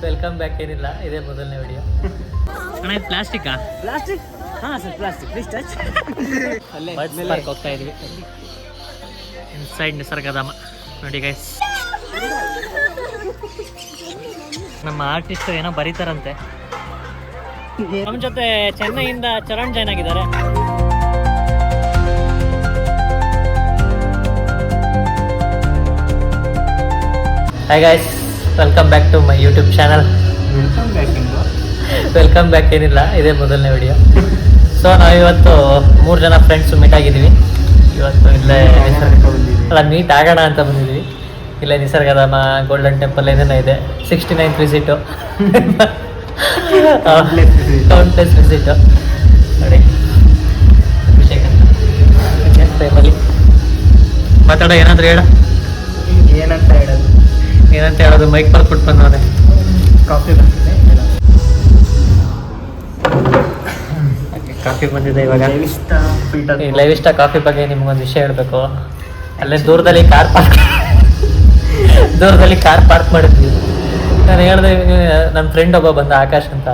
Welcome back. ಏನಿಲ್ಲ, ಇದೇ ಮೊದಲನೇ ವಿಡಿಯೋ. ಅಣ್ಣ ಇದು ಪ್ಲಾಸ್ಟಿಕ್ಕಾ? ಪ್ಲಾಸ್ಟಿಕ್? ಹಾಂ ಸರ್ ಪ್ಲಾಸ್ಟಿಕ್. Please touch. ಅಲ್ಲೇ ಪಾರ್ಕ್ ಹೋಗ್ತಾ ಇದ್ವಿ. ಇನ್ಸೈಡ್ ನಿಸರ್ಗಧಾಮ ನೋಡಿ ಗೈಸ್. ನಮ್ಮ ಆರ್ಟಿಸ್ಟ್ ಏನೋ ಬರೀತಾರಂತೆ. ನಮ್ಮ ಜೊತೆ ಚೆನ್ನೈಯಿಂದ ಚರಣ್ ಜಾಯ್ನ್ ಆಗಿದ್ದಾರೆ. Hi guys, welcome back to my YouTube channel. Welcome back ಏನಿಲ್ಲ, ಇದೇ ಮೊದಲನೇ ವಿಡಿಯೋ. ಸೊ ನಾವಿವತ್ತು 3 ಜನ ಫ್ರೆಂಡ್ಸು ಮೀಟ್ ಆಗಿದ್ದೀವಿ. ಇವತ್ತು ಇಲ್ಲೇ ಮೀಟ್ ಆಗೋಣ ಅಂತ ಬಂದಿದ್ದೀವಿ. ಇಲ್ಲೇ ನಿಸರ್ಗಧಾಮ, ಗೋಲ್ಡನ್ ಟೆಂಪಲ್ ಏನೇನೋ ಇದೆ. 69th ವಿಸಿಟು, ಕೌಂಟ್ಲೆಸ್ ವಿಸಿಟು ನೋಡಿ. ಅಭಿಷೇಕ್ ಅಂತ ಟೈಮಲ್ಲಿ ಮಾತಾಡೋ. ಏನಾದರೂ ಹೇಳ. ಏನಂತ ಹೇಳೋದು? ಮೈಕ್ ಬರ್ಕೊಟ್ಟು ಬಂದವನೆ. ಕಾಫಿ ಬಂದಿದೆ, ಕಾಫಿ ಬಂದಿದೆ ಇವಾಗ. ಲೈವ್ ಇಷ್ಟ ಕಾಫಿ ಬಗ್ಗೆ ನಿಮ್ಗೊಂದು ವಿಷಯ ಹೇಳಬೇಕು. ಅಲ್ಲೇ ದೂರದಲ್ಲಿ ಕಾರ್ ಪಾರ್ಕ್ ಮಾಡಿದ್ವಿ. ನಾನು ಹೇಳ್ದೆ, ನನ್ನ ಫ್ರೆಂಡ್ ಒಬ್ಬ ಬಂದ, ಆಕಾಶ್ ಅಂತ.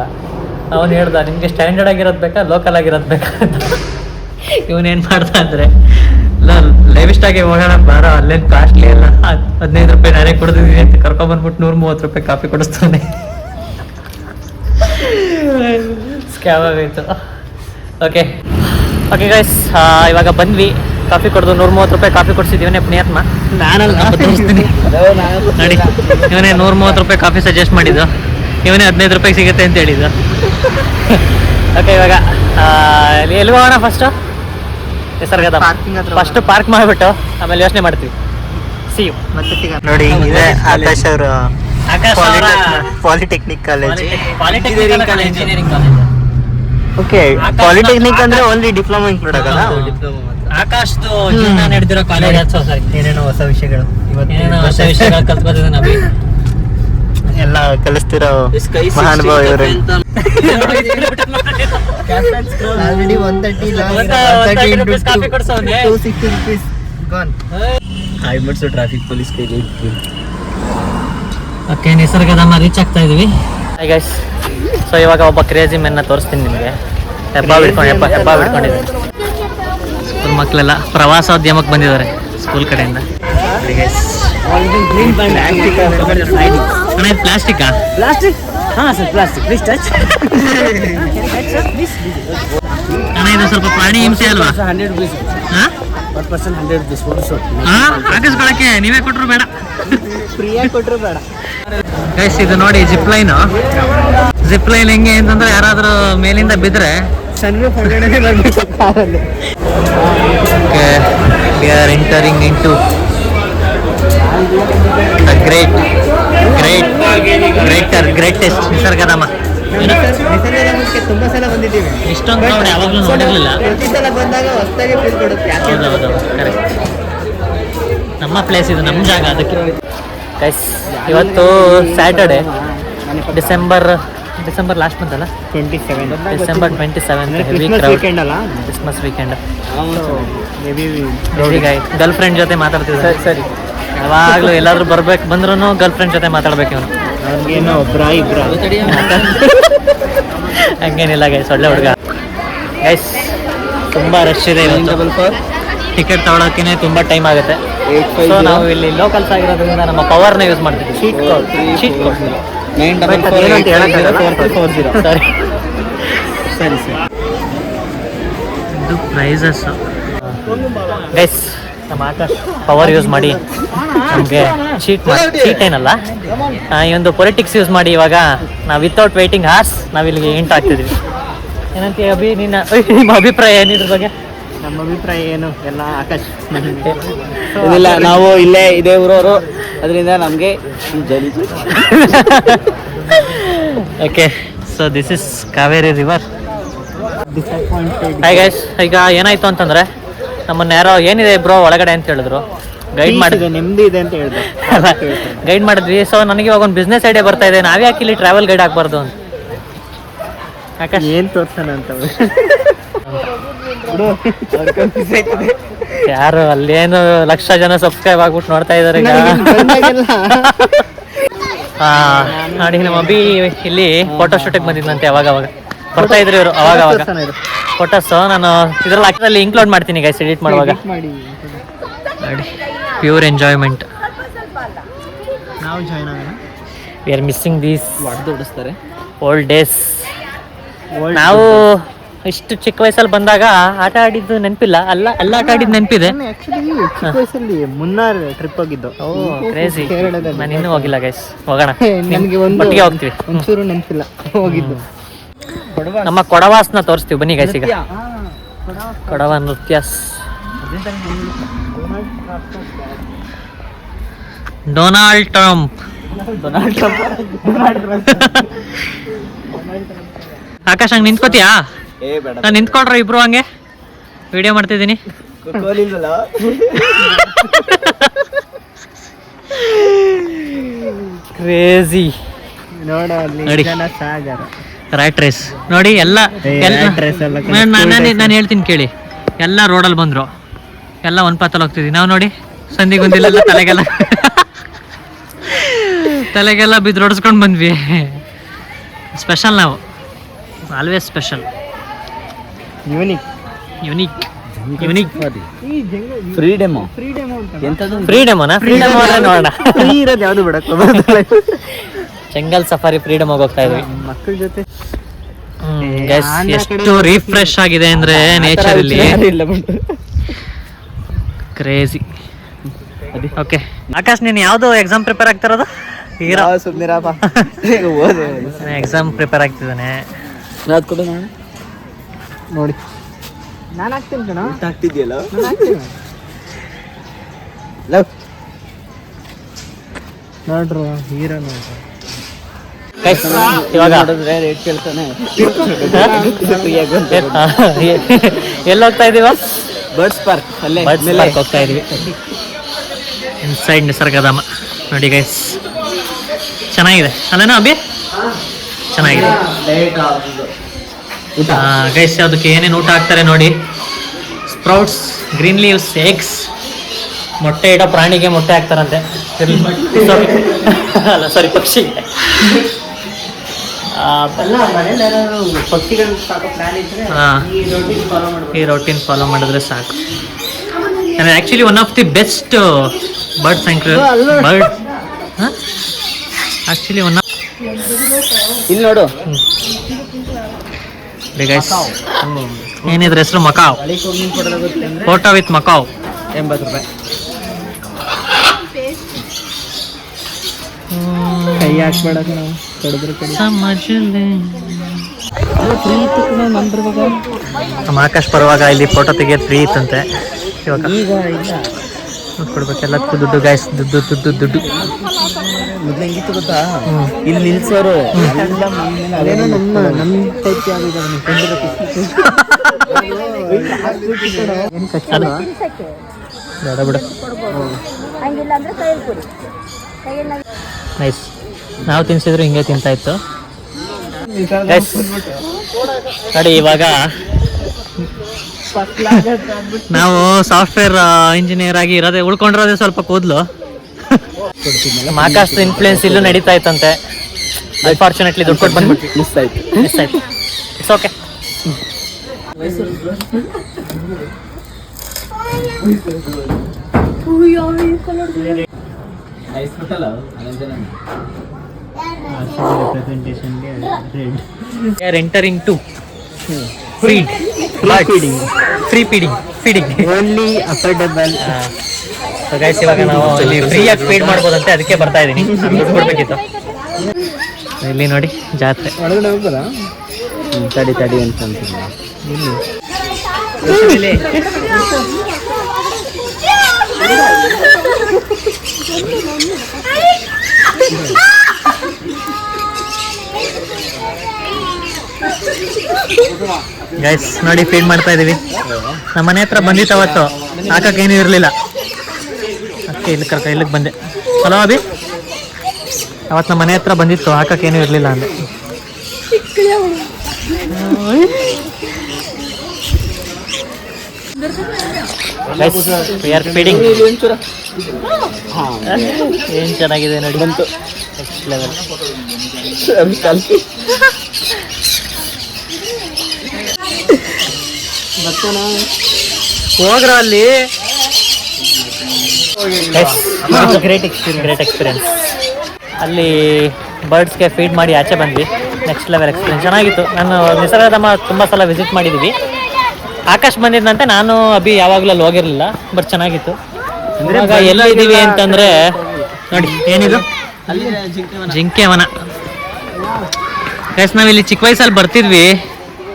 ಅವನು ಹೇಳ್ದ, ನಿಮಗೆ ಸ್ಟ್ಯಾಂಡರ್ಡ್ ಆಗಿರೋದು ಬೇಕಾ, ಲೋಕಲ್ ಆಗಿರೋದು ಬೇಕಾ ಅಂತ. ಇವನೇನು ಮಾಡ್ದ ಅಂದರೆ, ಲೈವ್ ಇಷ್ಟಾಗೆ ಹೋಗೋಣ ಬಾರ, ಅಲ್ಲೇನು ಕಾಸ್ಟ್ಲಿ ಎಲ್ಲ, 15 ರೂಪಾಯಿ ನಾನೇ ಕೊಡ್ತಿದ್ದೀನಿ ಅಂತ ಕರ್ಕೊಂಬಂದ್ಬಿಟ್ಟು 130 ರೂಪಾಯಿ ಕಾಫಿ ಕೊಡಿಸ್ತಾನೆ. ಸ್ಕ್ಯಾಮ್ ಆಗೋಯ್ತು. ಓಕೆ ಗೈಸ್, ಇವಾಗ ಬಂದ್ವಿ. ಕಾಫಿ ಕೊಡ್ದು 130 ರೂಪಾಯಿ ಕಾಫಿ ಕೊಡ್ಸಿದ್ದೀವನೇ ಪುಣ್ಯಾತ್ಮ. ತೋರಿಸ್ತೀನಿ ನೋಡಿ. ಇವನೇ 130 ರೂಪಾಯಿ ಕಾಫಿ ಸಜೆಸ್ಟ್ ಮಾಡಿದ್ದು. ಇವನೇ 15 ರೂಪಾಯಿ ಸಿಗುತ್ತೆ ಅಂತ ಹೇಳಿದ್ದು. ಓಕೆ, ಇವಾಗ ಎಲ್ಲಿ ಹೋಗೋಣ? ನಿಸರ್ಗದ ಫಸ್ಟ್ ಪಾರ್ಕ್ ಮಾಡಿಬಿಟ್ಟು ಆಮೇಲೆ ಯೋಚನೆ ಮಾಡ್ತೀವಿ. See you. ನೋಡಿ, ಇದೆ ಆಕಾಶ್ ಅವರು polytechnic college. Engineering college. Okay, polytechnic ಅಂದ್ರೆ ಓನ್ಲಿ ಡಿಪ್ಲೊಮಾ ಇನ್ಕ್ಲೂಡ್ ಆಗಲ್ಲ. ಆಕಾಶ್ದು ಜೀವನ ನಡೆದಿರೋ ಕಾಲೇಜ್. ಏನೇನೋ ಹೊಸ ವಿಷಯಗಳು ಕಲ್ತ್ಕೋತಿದ್ದೆ ನಾವು. ಎಲ್ಲ ಕಲಿಸ್ತಿರೋ ಮಹಾನುಭಾವ ಇವರು. ಟ್ರಾಫಿಕ್ ಪೊಲೀಸ್ ಕೈಲಿ. ಓಕೆ, ನಿಸರ್ಗಧಾಮ ರೀಚ್ ಆಗ್ತಾ ಇದೀವಿ. ಹಾಯ್ ಗೈಸ್, ಸೊ ಇವಾಗ ಒಬ್ಬ ಕ್ರೇಜಿ ಮೆನ್ನ ತೋರಿಸ್ತೀನಿ ನಿಮಗೆ. ಹೆಬ್ಬ ಬಿಡ್ಕೊಂಡಿದ್ದೀನಿ. ಸ್ಕೂಲ್ ಮಕ್ಕಳೆಲ್ಲ ಪ್ರವಾಸೋದ್ಯಮಕ್ಕೆ ಬಂದಿದ್ದಾರೆ ಸ್ಕೂಲ್ ಕಡೆಯಿಂದ. ಅಣ್ಣ ಇದು ಪ್ಲಾಸ್ಟಿಕ್ಕಾ? ಪ್ಲಾಸ್ಟಿಕ್? ಹಾಂ ಸರ್ ಪ್ಲಾಸ್ಟಿಕ್. Please touch. ಅಣ್ಣ ಇದು ಸ್ವಲ್ಪ ಪ್ರಾಣಿ ಹಿಂಸೆ ಅಲ್ವಾ? 100 rupees. ಹಾಂ, 1% 100 rupees ಫೋಟೋ ಶೂಟ್. ಹಾಂ, ಹಾಕಿಸ್ಕೊಳಕ್ಕೆ ನೀವೇ ಕೊಟ್ಟರು ಬೇಡ, ಫ್ರೀಯಾಗಿ ಕೊಟ್ಟರು ಬೇಡ. ಗೈಸ್ ಇದು ನೋಡಿ, ಜಿಪ್ ಲೈನ್ ಹೆಂಗೆ ಅಂತಂದ್ರೆ, ಯಾರಾದರೂ ಮೇಲಿಂದ ಬಿದ್ದರೆ ಸಣ್ಣ ಹೊರಗಡೆ ಬರಬೇಕು ಕಾರಲ್ಲಿ. Okay, we are entering into the greatest Nisargadhama. ನಿಸರ್ಗಧಾಮಕ್ಕೆ ತುಂಬಾ ಸಲ ಬಂದಿದ್ದೀವಿ. ಇಷ್ಟೊಂದು ಕ್ರೌಡ್ ಯಾವಾಗಲೂ ನೋಡಿರಲಿಲ್ಲ. ಪ್ರತಿ ಸಲ ಬಂದಾಗ ಹೊಸದಾಗಿ ಫೀಲ್ ಕೊಡುತ್ತೆ. ಹೌದು, ಕರೆಕ್ಟ್. ನಮ್ಮ ಪ್ಲೇಸ್ ಇದು, ನಮ್ಮ ಜಾಗ. ಅದಕ್ಕೆ ಗೈಸ್, ಇವತ್ತು ಸ್ಯಾಟರ್ಡೆ, ಡಿಸೆಂಬರ್ ಲಾಸ್ಟ್ ಮಂತ್ ಅಲ್ಲ, 27. December 27. Heavy crowd. Christmas weekend. Girl friend ಜೊತೆ ಮಾತಾಡ್ತಿದ್ದೆ. ಸರಿ, ಯಾವಾಗಲೂ ಎಲ್ಲಾದ್ರೂ ಬಂದ್ರೂ ಗರ್ಲ್ ಫ್ರೆಂಡ್ ಜೊತೆ ಮಾತಾಡ್ಬೇಕು ಇವನು. ಹಂಗೇನಿಲ್ಲ ಗೈಸ್, ಒಳ್ಳೆ ಹುಡುಗ. ಗೈಸ್ ತುಂಬ ರಶ್ ಇದೆ ಇವತ್ತು. ಟಿಕೆಟ್ ತಗೊಳೋಕೆ ತುಂಬ ಟೈಮ್ ಆಗುತ್ತೆ. ಸೊ ನಾವು ಇಲ್ಲಿ ಲೋಕಲ್ಸ್ ಆಗಿರೋದ್ರಿಂದ ನಮ್ಮ ಪವರ್ನ ಯೂಸ್ ಮಾಡ್ತೀವಿ. Sheet code 94440. ಸರಿ ಇದು ಪ್ರೈಸಸ್ಸು. ಗೈಸ್, ನಮ್ಮ ಆಕಾಶ್ ಪವರ್ ಯೂಸ್ ಮಾಡಿ ನಮಗೆ ಚೀಟ್ ಏನಲ್ಲ, ಈ ಒಂದು ಪೊಲಿಟಿಕ್ಸ್ ಯೂಸ್ ಮಾಡಿ ಇವಾಗ ನಾವು ವಿತೌಟ್ ವೇಟಿಂಗ್ ಹಾರ್ಸ್ ನಾವಿಲ್ಲಿಗೆ ಎಂಟ್ ಆಗ್ತಿದ್ವಿ. ಏನಂತೀಯ ಅಭಿ, ನಿಮ್ಮ ಅಭಿಪ್ರಾಯ ಏನಿದ್ರ ಬಗ್ಗೆ? ನಮ್ಮ ಅಭಿಪ್ರಾಯ ಏನು ಎಲ್ಲ ಆಕಾಶ್ ಇದಿಲ್ಲ. ನಾವು ಇಲ್ಲೇ ಇದೇ ಊರವರು, ಅದರಿಂದ ನಮಗೆ okay, so this is Kaveri river. Hi guys, ಈಗ ಏನಾಯ್ತು ಅಂತಂದ್ರೆ, ನಮ್ಮನ್ನ ಯಾರೋ ಏನಿದೆ ಬ್ರೋ ಒಳಗಡೆ ಅಂತ ಹೇಳಿದ್ರು. ಗೈಡ್ ಮಾಡಿದ್ವಿ, ನೆಮ್ಮದಿ ಇದೆ ಅಂತ ಹೇಳಿದ್ರು. ಗೈಡ್ ಮಾಡಿದ್ವಿ. ಸೊ ನನಗೆ ಇವಾಗ ಒಂದು ಬಿಸ್ನೆಸ್ ಐಡಿಯಾ ಬರ್ತಾ ಇದೆ, ನಾವೇ ಯಾಕೆ ಇಲ್ಲಿ ಟ್ರಾವೆಲ್ ಗೈಡ್ ಆಗಬಾರ್ದು ಅಂತ. ಆಕಾಶ್ ಏನು ತೋರ್ಸೋಣ ಅಂತ. ಯಾರು ಅಲ್ಲೇನು ಲಕ್ಷ ಜನ ಸಬ್ಸ್ಕ್ರೈಬ್ ಆಗ್ಬಿಟ್ಟು ನೋಡ್ತಾ ಇದಾರೆ ಈಗ. ನೋಡಿ ನಮ್ಮ ಅಭಿ ಇಲ್ಲಿ ಫೋಟೋ ಶೂಟಿಗೆ ಬಂದಿದ್ದಂತೆ ಅವಾಗ ಬರ್ತಾ ಇದ್ರು ಇವರು ಅವಾಗ ಫೋಟೋಸ್ ನಾನು ಇದ್ರಲ್ಲಿ ಹಾಕಿದಲ್ಲಿ ಇನ್ಕ್ಲೂಡ್ ಮಾಡ್ತೀನಿ ಗೈಸ್ ಎಡಿಟ್ ಮಾಡುವಾಗ. ನೋಡಿ ಪ್ಯೂರ್ ಎಂಜಾಯ್ಮೆಂಟ್. ನಾವು ಜಾಯ್ನ್ ಆಗೋಣ. ವಿ ಆರ್ ಮಿಸ್ಸಿಂಗ್ ದೀಸ್ ಓಡಿಸ್ತಾರೆ ಓಲ್ಡ್ ಡೇಸ್. ನಾವು ಇಷ್ಟು ಚಿಕ್ಕ ವಯಸ್ಸಲ್ಲಿ ಬಂದಾಗ ಆಟ ಆಡಿದ್ದು ನೆನಪಿಲ್ಲ, ಅಲ್ಲ ಆಟ ಆಡಿದ್ದು ನೆನಪಿದೆ. ಆಕ್ಚುಲಿ ಚಿಕ್ಕ ವಯಸ್ಸಲ್ಲಿ ಮುನ್ನಾರ್ ಟ್ರಿಪ್ ಹೋಗಿದ್ದು. ಓ ಕ್ರೇಜಿ. ಕೇರಳದಲ್ಲಿ. ನಾನು ಇನ್ನೂ ಹೋಗಿಲ್ಲ ಗೈಸ್, ಹೋಗೋಣ. ನನಗೆ ಒಟ್ಟಿಗೆ ಹೋಗ್ತೀವಿ. ಒಂಚೂರು ನೆನಪಿಲ್ಲ ಹೋಗಿದ್ದು. ನಮ್ಮ ಕೊಡವಾಸ್ನ ತೋರಿಸ್ತೀವಿ ಬನ್ನಿ ಗೈಸ್. ಈಗ ಕೊಡವ ನೃತ್ಯಸ್. Donald Trump. ಆಕಾಶ್ ಹಂಗೆ ನಿಂತ್ಕೋತೀಯಾ? ನಾನು ನಿಂತ್ಕೊಂಡ್ರೆ ಇಬ್ರು ಹಂಗೆ ವಿಡಿಯೋ ಮಾಡ್ತಿದ್ದೀನಿ. ಕ್ರೇಜಿ ನೋಡಿ ಸಾಗರ ರೈಟ್ ರೇಸ್ ನೋಡಿ ಎಲ್ಲ. ನಾನು ಹೇಳ್ತೀನಿ ಕೇಳಿ, ಎಲ್ಲ ರೋಡಲ್ಲಿ ಬಂದ್ರು, ಎಲ್ಲ ಒಂದು ಪಾತಲ್ಲಿ ಹೋಗ್ತಿದ್ವಿ ನಾವು. ನೋಡಿ ಸಂದಿಗೊಂದಿಲ್ಲ ತಲೆಗೆಲ್ಲ ಬಿದ್ದು ಹೊಡ್ಸ್ಕೊಂಡು ಬಂದ್ವಿ. ಸ್ಪೆಷಲ್ ನಾವು, ಆಲ್ವೇಸ್ ಸ್ಪೆಷಲ್, ಯುನಿಕ್. ಫ್ರೀಡಮ್ ನೋಡೋಣ. ಇರೋದು ಯಾವುದು ಬಿಡಕ್ಕೆ ಜಂಗಲ್ ಸಫಾರಿ ಫ್ರೀಡಮ್ ಹೋಗ್ತಾ ಇದ್ವಿ ಮಕ್ಕಳ ಜೊತೆ. ಎಷ್ಟು ರಿಫ್ರೆಶ್ ಆಗಿದೆ ಅಂದ್ರೆ ನೇಚರ್ ಇಲ್ಲಿ, ಕ್ರೇಜಿ. ಓಕೆ ಆಕಾಶ್, ನೀನು ಯಾವ್ದು ಎಕ್ಸಾಮ್ ಪ್ರಿಪೇರ್ ಆಗ್ತಿರೋದು? ಎಕ್ಸಾಮ್ ಪ್ರಿಪೇರ್ ಆಗ್ತಿದ್ದಾನೆ ನೋಡಿ. ನಾನು ಆಗ್ತೀನಿ ಕಣ. ಆಗ್ತಿದ್ಯಲ್ಲ ನೋಡ್ರು ಹೀರೋ ನೋಡ್ರು. ಇವಾಗ ರೇಟ್ ಕೇಳ್ತಾನೆ. ಎಲ್ಲಿ ಹೋಗ್ತಾ ಇದೀವ? Birds park. ಅಲ್ಲೇ ಹೋಗ್ತಾ ಇದೀವಿ. ಇನ್ಸೈಡ್ ನಿಸರ್ಗಧಾಮ ನೋಡಿ ಗೈಸ್, ಚೆನ್ನಾಗಿದೆ ಅಲ್ಲೇನೋ ಅಭಿ? ಚೆನ್ನಾಗಿದೆ ಗೈಸ್. ಅದಕ್ಕೆ ಏನೇನು ಊಟ ಹಾಕ್ತಾರೆ ನೋಡಿ. Sprouts, green leaves, eggs. ಮೊಟ್ಟೆ ಇಡೋ ಪ್ರಾಣಿಗೆ ಮೊಟ್ಟೆ ಹಾಕ್ತಾರಂತೆ. ಅಲ್ಲ ಸಾರಿ, ಪಕ್ಷಿ. ಈ ರೊಟೀನ್ ಫಾಲೋ ಮಾಡಿದ್ರೆ ಸಾಕು. Actually one of the best bird sanctuary. Actually one of ಇಲ್ಲಿ ನೋಡು. ಏನಿದ್ರ ಹೆಸರು? ಮಕಾವ್. Photo with Macau. 80 ರೂಪಾಯಿ. ಕೈ ಹಾಕ್ಬೇಡ ನಮ್ಮ ಆಕಾಶ್ ಬರುವಾಗ ಇಲ್ಲಿ ಫೋಟೋ ತೆಗಿಯೋದು ಫ್ರೀ ಇತ್ತಂತೆ. ಇವಾಗ ಕೊಡ್ಬೇಕು ಎಲ್ಲದಕ್ಕೂ ದುಡ್ಡು ಗೈಸ್, ದುಡ್ಡು. ಮೊದ್ಲು ಹೆಂಗಿತ್ತು ಗೊತ್ತಾ? ಇಲ್ಲಿ ನಿಲ್ಸೋರು ಅದೇನೋ ನಮ್ಮ ಟೈಪ್ ಬಿಡು. ನೈಸ್. ನಾವು ತಿನ್ಸಿದ್ರು ಹಿಂಗೆ ತಿಂತಾ ಇತ್ತು. ನೋಡಿ ಇವಾಗ ನಾವು ಸಾಫ್ಟ್ವೇರ್ ಇಂಜಿನಿಯರ್ ಆಗಿ ಉಳ್ಕೊಂಡಿರೋದೇ ಸ್ವಲ್ಪ ಕೂದಲು. ಆಕಾಶ್ ಇನ್ಫ್ಲೂಯೆನ್ಸ್ ಇಲ್ಲೂ ನಡೀತಾ ಇತ್ತಂತೆ. ಅನ್ಫಾರ್ಚುನೇಟ್ಲಿ ದುಡ್ಡು ಕೊಟ್ಟು ಬಂದ್ಬಿಟ್ಟು ಮಿಸ್ ಆಯ್ತು. It's okay. Entering to free feeding only affordable. Guys ಇವಾಗ ನಾವು ಇಲ್ಲಿ ಫ್ರೀಯಾಗಿ ಫೀಡ್ ಮಾಡ್ಬೋದಂತೆ, ಅದಕ್ಕೆ ಬರ್ತಾ ಇದ್ದೀನಿ. ದುಡ್ಡು ಕೊಡ್ಬೇಕಿತ್ತು. ಇಲ್ಲಿ ನೋಡಿ ಜಾತ್ರೆ. ಒಳಗಡೆ ಹೋಗ್ಬೋದಾ? ತಡಿ ಅಂತ ಗೈಸ್ ನೋಡಿ ಫೀಡ್ ಮಾಡ್ತಾ ಇದೀವಿ. ನಮ್ಮ ಮನೆ ಹತ್ರ ಬಂದಿತ್ತು ಅವತ್ತು, ಹಾಕಕ್ಕೇನು ಇರಲಿಲ್ಲ, ಅದಕ್ಕೆ ಇಲ್ಲಿಗೆ ಬಂದೆ. ಹಲೋ ಅಭಿ, ಅವತ್ತು ನಮ್ಮ ಮನೆ ಹತ್ರ ಬಂದಿತ್ತು, ಹಾಕಕ್ಕೇನು ಇರಲಿಲ್ಲ ಅಂದೆ. We are feeding. ಏನು ಚೆನ್ನಾಗಿದೆ ನೋಡಿ, ಬಂತು ನೆಕ್ಸ್ಟ್ ಲೆವೆಲ್. ಹೋಗ್ರ ಅಲ್ಲಿ. Great experience. ಅಲ್ಲಿ ಬರ್ಡ್ಸ್ಗೆ ಫೀಡ್ ಮಾಡಿ ಆಚೆ ಬಂದ್ವಿ. ನೆಕ್ಸ್ಟ್ ಲೆವೆಲ್ ಎಕ್ಸ್ಪೀರಿಯನ್ಸ್ ಚೆನ್ನಾಗಿತ್ತು. ನಾನು ನಿಸರ್ಗಧಾಮ ತುಂಬ ಸಲ ವಿಸಿಟ್ ಮಾಡಿದ್ದೀವಿ. ಆಕಾಶ್ ಬಂದಿದ್ದಂತೆ, ನಾನು ಅಭಿ ಯಾವಾಗಲೂ ಅಲ್ಲಿ ಹೋಗಿರಲಿಲ್ಲ, ಬಟ್ ಚೆನ್ನಾಗಿತ್ತು. ಇವಾಗ ಎಲ್ಲಿದ್ದೀವಿ ಅಂತಂದರೆ ನೋಡಿ, ಏನಿದು ಜಿಂಕೆ ವನ. ಗೈಸ್ ನಾವಿಲ್ಲಿ ಚಿಕ್ಕ ವಯಸ್ಸಲ್ಲಿ ಬರ್ತಿದ್ವಿ,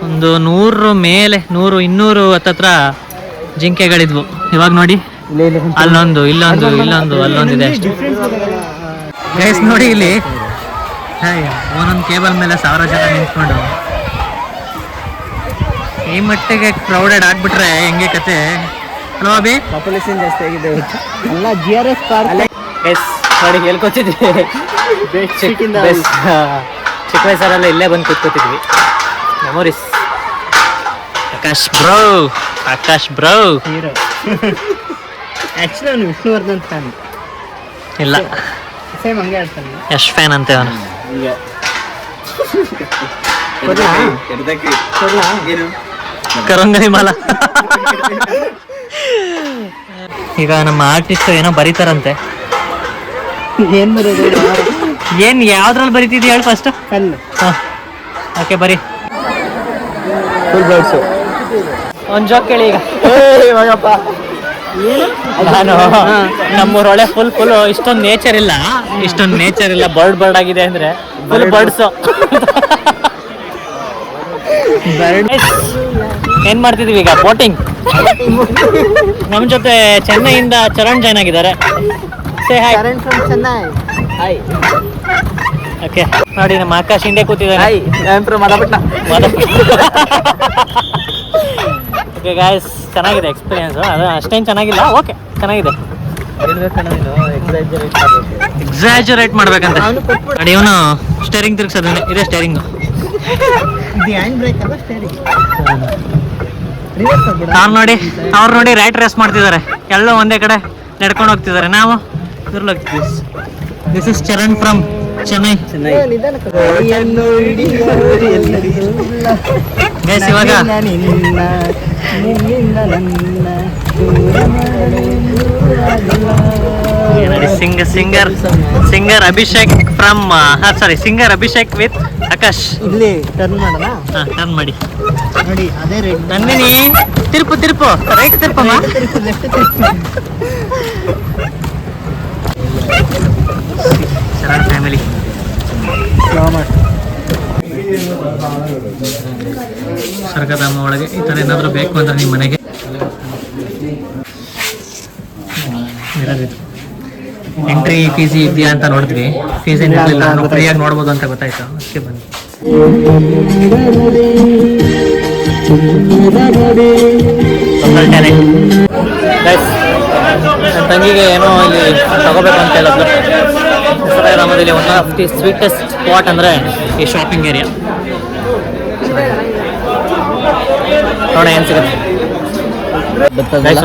ಒಂದು 100 ಮೇಲೆ 100-200 ಹತ್ತತ್ರ ಜಿಂಕೆಗಳಿದ್ವು. ಇವಾಗ ನೋಡಿ, ಅಲ್ಲೊಂದು ಇಲ್ಲೊಂದು ಅಲ್ಲೊಂದಿದೆ ಅಷ್ಟೇ. ಗೈಸ್ ನೋಡಿ ಇಲ್ಲಿ ಒಂದೊಂದು ಕೇಬಲ್ ಮೇಲೆ 1000 ಜನ ನಿಂತ್ಕೊಂಡು ಈ ಮಟ್ಟಿಗೆ ಕ್ರೌಡೆಡ್ ಆಗ್ಬಿಟ್ರೆ ಹೆಂಗೆ ಕತೆ. ಹಲೋ ಅಭಿ, ಪಾಪ್ಯುಲೇಷನ್ ಜಾಸ್ತಿ ಆಗಿದೆ ಅಲ್ಲ. GRS ಪಾರ್ಕ್ ಗೈಸ್ ನೋಡಿ ಹೇಳ್ಕೊತಿದ್ವಿ. ಚಿಕ್ಕ ವಯಸ್ಸರೆಲ್ಲ ಇಲ್ಲೇ ಬಂದು ಕೂತ್ಕೋತಿದ್ವಿ. Memories. Akash bro hero. Actually ಅವನು ವಿಷ್ಣುವರ್ಧನ್ ಫ್ಯಾನ್. ಇಲ್ಲ, ಸೇಮ್ ಹಂಗೆ ಆಡ್ತಾನೆ. ಯಶ್ ಫ್ಯಾನ್ ಅಂತೆ ಅವನು. ಕರಂಗಲಿ ಮಾಲ. ಈಗ ನಮ್ಮ ಆರ್ಟಿಸ್ಟ್ ಏನೋ ಬರೀತಾರಂತೆ. ಏನು ಬರೋದು? ಏನು ಯಾವ್ದ್ರಲ್ಲಿ ಬರೀತಿದ್ವಿ ಹೇಳಿ ಫಸ್ಟ್? ಕಲ್ಲು. ಹಾಂ, ಓಕೆ ಬರೀ. Full birds. ಒಂದು ಜೋಕ್ ಕೇಳಿ ಈಗ. ಇವಾಗಪ್ಪ ನಾನು ನಮ್ಮೂರೊಳೆ ಫುಲ್ ಇಷ್ಟೊಂದು ನೇಚರ್ ಇಲ್ಲ, ಬರ್ಡ್ ಆಗಿದೆ ಅಂದ್ರೆ ಫುಲ್ ಬರ್ಡ್ಸು. ಏನ್ ಮಾಡ್ತಿದೀವಿ ಈಗ? ಬೋಟಿಂಗ್. ನಮ್ಮ ಜೊತೆ ಚೆನ್ನೈಯಿಂದ ಚರಣ್ ಜಾಯ್ನ್ ಆಗಿದ್ದಾರೆ. ಹಾಯ್. ಓಕೆ ನೋಡಿ, ನಮ್ಮ ಆಕಾಶ್ ಹಿಂದೆ ಕೂತಿದ್ದಾರೆ. ಓಕೆ ಗಾಯ್ಸ್, ಚೆನ್ನಾಗಿದೆ ಎಕ್ಸ್ಪೀರಿಯನ್ಸ್. ಅದು ಅಷ್ಟೇನು ಚೆನ್ನಾಗಿಲ್ಲ, ಓಕೆ ಚೆನ್ನಾಗಿದೆ. ಎಕ್ಸಾಜುರೇಟ್ ಮಾಡ್ಬೇಕಂತ ನೋಡಿ. ಇವನು ಸ್ಟೇರಿಂಗ್ ತಿರ್ಗ್ಸೋದು ಇದೆ, ಸ್ಟೇರಿಂಗ್. ಅವ್ರು ನೋಡಿ ರೈಟ್ ರೇಸ್ ಮಾಡ್ತಿದ್ದಾರೆ. ಎಲ್ಲ ಒಂದೇ ಕಡೆ ನಡ್ಕೊಂಡು ಹೋಗ್ತಿದ್ದಾರೆ. ನಾವು ಇದ್ರಲ್ಲಿ ಹೋಗ್ತೀವಿ. This is Charan from Chennai. Guys ಇವಾಗ singer Abhishek from singer Abhishek with Akash. ಇಲ್ಲಿ ಟರ್ನ್ ಮಾಡೋಣ. ಟರ್ನ್ ಮಾಡಿ ನೋಡಿ, ಅದೇ ರೆಡ್. ನಂದಿನಿ ತಿರುಪು ರೈಟ್ ತಿರುಪಮ್ಮ. ಚರಣ್ ಫ್ಯಾಮಿಲಿ. ನಿಸರ್ಗಧಾಮ ಒಳಗೆ ಈ ಥರ ಏನಾದರೂ ಬೇಕು ಅಂದ್ರೆ ನಿಮ್ಮ ಮನೆಗೆ ಇರೋದಿತ್ತು. ಎಂಟ್ರಿ ಫೀಸ್ ಇದೆಯಾ ಅಂತ ನೋಡಿದ್ವಿ. ಫೀಸ್ ಏನಿರಲಿಲ್ಲ, ನಾವು ಫ್ರೀಯಾಗಿ ನೋಡ್ಬೋದು ಅಂತ ಗೊತ್ತಾಯ್ತು, ಅದಕ್ಕೆ ಬಂದು. ನನ್ನ ತಂಗಿಗೆ ಏನೋ ಇಲ್ಲಿ ತಗೋಬೇಕು ಅಂತ ಹೇಳಿದ್ರು. ನಿಸರ್ಗಧಾಮದಲ್ಲಿ one of the sweetest spot ಅಂದರೆ ಈ ಶಾಪಿಂಗ್ ಏರಿಯಾ. ನೋಡೋಣ ಏನು ಸಿಗುತ್ತೆ.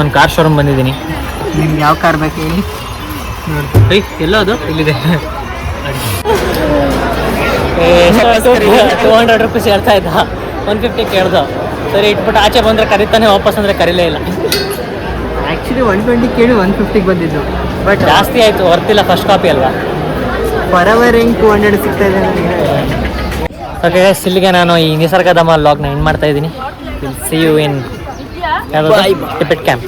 ಒಂದು ಕಾರ್ ಶೋರೂಮ್ ಬಂದಿದ್ದೀನಿ. ನಿಮ್ಗೆ ಯಾವ ಕಾರ್ ಬೇಕು ಹೇಳಿ? ನೋಡಿ ಎಲ್ಲೋ ಅದು ಇಲ್ಲಿದೆ. 200 ರುಪೀಸ್ ಹೇಳ್ತಾ ಇದ್ದ, 150 ಕೇಳ್ದು. ಸರಿ ಇಟ್ಬಿಟ್ಟು ಆಚೆ ಬಂದರೆ ಕರಿತಾನೆ, ವಾಪಸ್ ಅಂದರೆ ಕರೀಲೇ ಇಲ್ಲ. ಆ್ಯಕ್ಚುಲಿ 120 ಕೇಳಿ 150ಗೆ ಬಂದಿದ್ದು, ಬಟ್ ಜಾಸ್ತಿ ಆಯಿತು, ವರ್ತಿಲ್ಲ. ಫಸ್ಟ್ ಕಾಪಿ ಅಲ್ವಾ? ಫಾರೆವರ್ ಹೆಂಗೆ 200 ಸಿಗ್ತಾ ಇದೆ ನನಗೆ. ಓಕೆ ಇಲ್ಲಿಗೆ ನಾನು ಈ ನಿಸರ್ಗಧಾಮ ವ್ಲಾಗ್ನ ಎಂಡ್ ಮಾಡ್ತಾ ಇದ್ದೀನಿ. See you in Tibet camp.